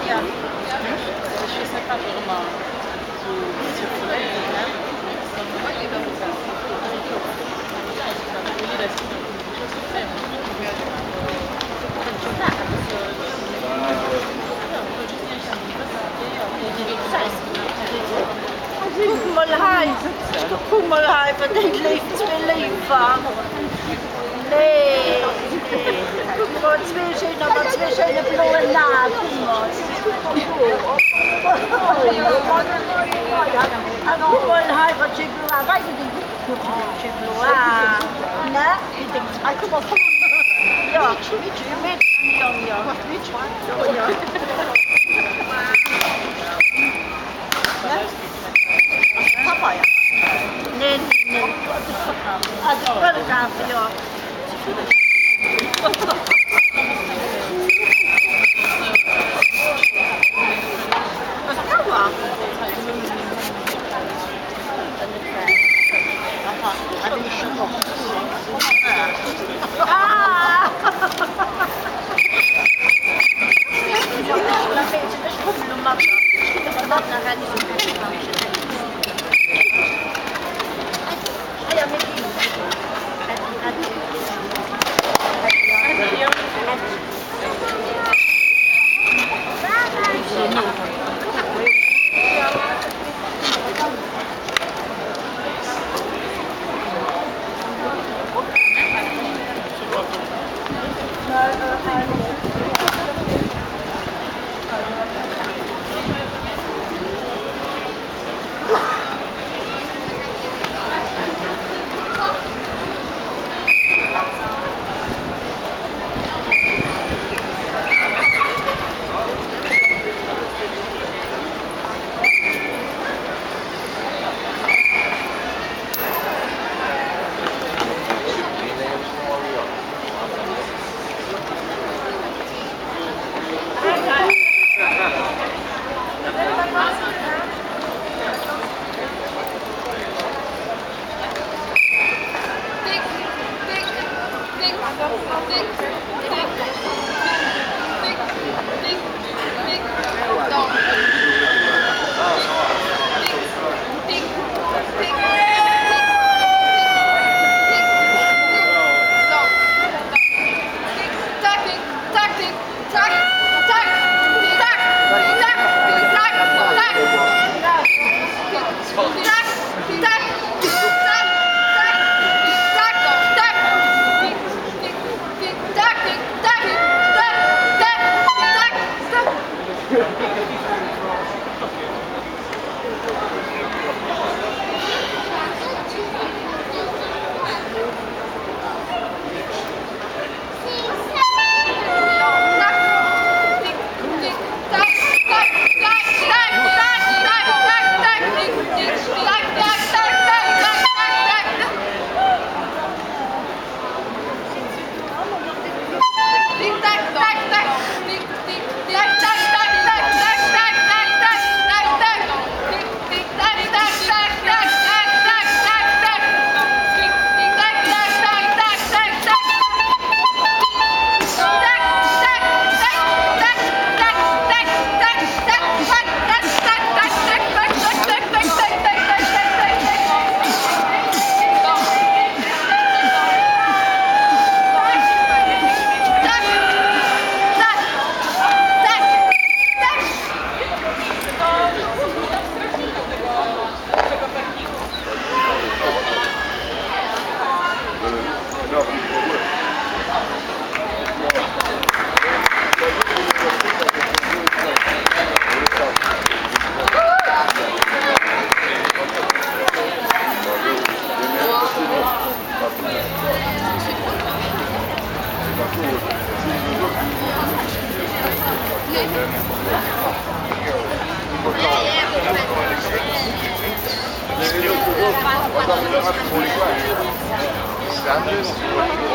Ja. Je sais pas vraiment où circuler. Kom maar hij van die leeft twee leven. Nee. Kom maar twee zijn blauwe naad. Kom maar. En kom maar hij van die blauwe. Wij doen die blauwe. Nee, ik denk hij komt op. Ja, met ja. Wat weet je? Ja. Papa ja. Nee. Als ik wel gaan voor jou. Wat is dat nou? Sanders.